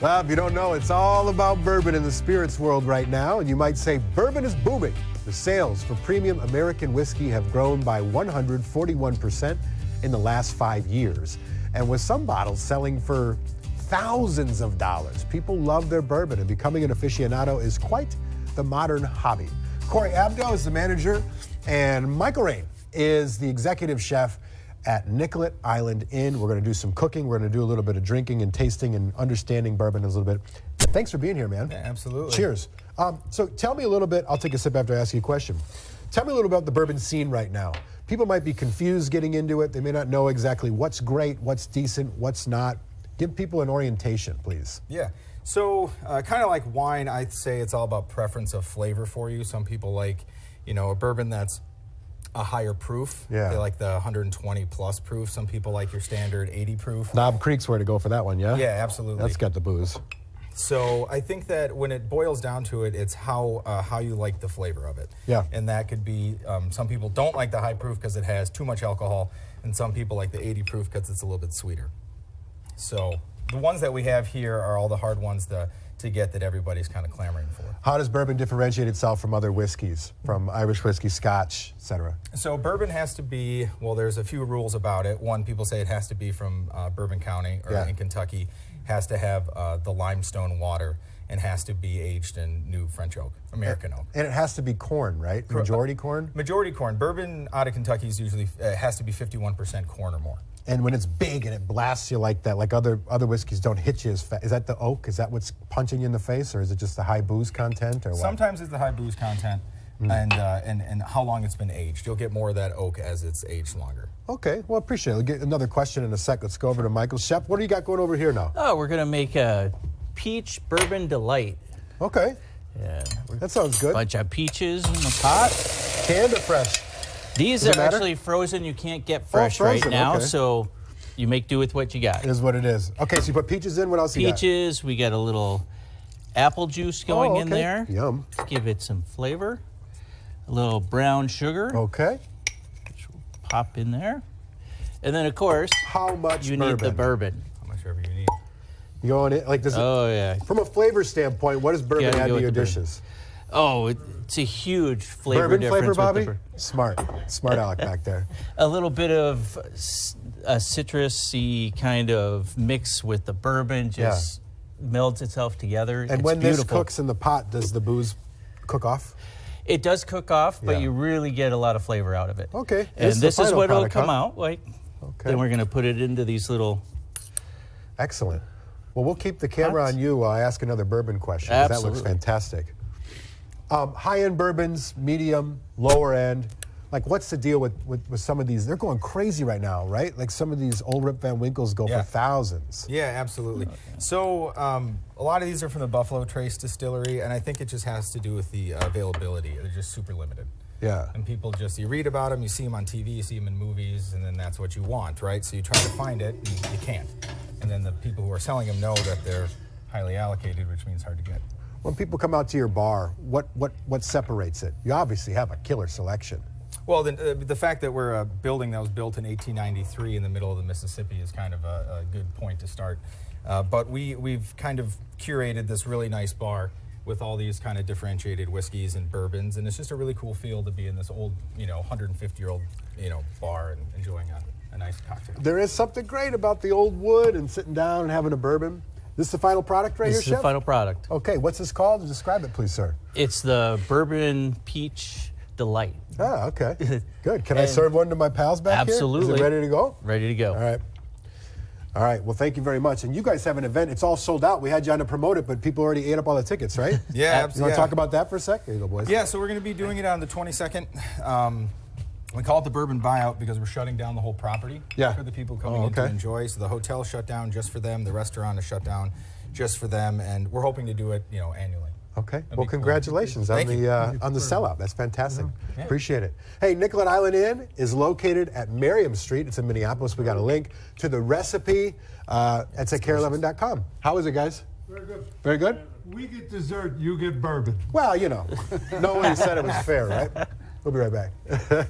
Well, if you don't know, it's all about bourbon in the spirits world right now, and you might say bourbon is booming. The sales for premium American whiskey have grown by 141% in the last 5 years, and with some bottles selling for thousands of dollars. People love their bourbon, and becoming an aficionado is quite the modern hobby. Corey Abdo is the manager, and Michael Rain is the executive chef at Nicollet Island Inn. We're going to do some cooking. We're going to do a little bit of drinking and tasting and understanding bourbon a little bit. Thanks for being here, man. Yeah, absolutely. Cheers. So tell me a little bit. I'll take a sip after I ask you a question. Tell me a little about the bourbon scene right now. People might be confused getting into it. They may not know exactly what's great, what's decent, what's not. Give people an orientation, please. Yeah. So kind of like wine, I'd say it's all about preference of flavor for you. Some people like, a bourbon that's a higher proof. Yeah. They like the 120 plus proof. Some people like your standard 80 proof. Knob Creek's where to go for that one, yeah? Yeah, absolutely. That's got the booze. So I think that when it boils down to it, it's how you like the flavor of it. Yeah. And that could be, some people don't like the high proof because it has too much alcohol, and some people like the 80 proof because it's a little bit sweeter. So the ones that we have here are all the hard ones to get that everybody's kind of clamoring for. How does bourbon differentiate itself from other whiskeys, from Irish whiskey, Scotch, et cetera? So bourbon has to be, well, there's a few rules about it. One, people say it has to be from Bourbon County or in Kentucky, has to have the limestone water, and has to be aged in new French oak, American oak. And it has to be corn, right? Majority corn? Majority corn. Bourbon out of Kentucky is usually, has to be 51% corn or more. And when it's big and it blasts you like that, like other whiskeys don't hit you as fast. Is that the oak? Is that what's punching you in the face, or is it just the high booze content, or what? Sometimes it's the high booze content and how long it's been aged. You'll get more of that oak as it's aged longer. Okay, well, appreciate it. We'll get another question in a sec. Let's go over to Michael. Chef, what do you got going over here now? Oh, we're going to make a peach bourbon delight. Okay. Yeah. That sounds good. Bunch of peaches in the pot. Canned or fresh? These are actually frozen. You can't get fresh frozen, right now, okay. So you make do with what you got. It is what it is. Okay, so you put peaches in. What else you got? Peaches. We got a little apple juice going in there. Yum. Give it some flavor. A little brown sugar. Okay. Which will pop in there. And then, of course, how much you bourbon? need the bourbon. How much ever you need. You going in like this? Oh yeah. From a flavor standpoint, what does bourbon add to your dishes? Oh, it's a huge flavor bourbon difference. flavor, Bobby? Smart Alec back there. A little bit of a citrusy kind of mix with the bourbon just melds itself together. And it's when beautiful. this cooks in the pot, does the booze cook off? It does cook off, but you really get a lot of flavor out of it. Okay. And this is what product, it'll come out like. Okay. Then we're going to put it into these little... Excellent. Well, we'll keep the camera on you while I ask another bourbon question. Absolutely. That looks fantastic. High-end bourbons, medium, lower end. Like, what's the deal with some of these? They're going crazy right now, right? Like some of these old Rip Van Winkles go for thousands. Yeah, absolutely. Okay. So a lot of these are from the Buffalo Trace Distillery, and I think it just has to do with the availability. They're just super limited. Yeah. And people you read about them, you see them on TV, you see them in movies, and then that's what you want, right? So you try to find it, and you can't. And then the people who are selling them know that they're highly allocated, which means hard to get. When people come out to your bar, what separates it? You obviously have a killer selection. Well, the fact that we're a building that was built in 1893 in the middle of the Mississippi is kind of a good point to start. But we've kind of curated this really nice bar with all these kind of differentiated whiskeys and bourbons, and it's just a really cool feel to be in this old, 150-year-old, bar and enjoying a nice cocktail. There is something great about the old wood and sitting down and having a bourbon. This is the final product right here, Chef? This is the final product. Okay, what's this called? Describe it, please, sir. It's the Bourbon Peach Delight. Ah, okay. Good. Can I serve one to my pals back here? Absolutely. Is it ready to go? Ready to go. All right. All right. Well, thank you very much. And you guys have an event. It's all sold out. We had you on to promote it, but people already ate up all the tickets, right? Yeah, absolutely. You want to talk about that for a sec? There you go, boys. Yeah, so we're going to be doing it on the 22nd. We call it the Bourbon Buyout because we're shutting down the whole property for the people coming in to enjoy. So the hotel shut down just for them. The restaurant is shut down just for them. And we're hoping to do it, annually. Okay. Well, congratulations on the sellout. That's fantastic. Yeah. Appreciate it. Hey, Nicollet Island Inn is located at Merriam Street. It's in Minneapolis. We got a link to the recipe at care11.com. How is it, guys? Very good. Very good? We get dessert, you get bourbon. Well, no one said it was fair, right? We'll be right back.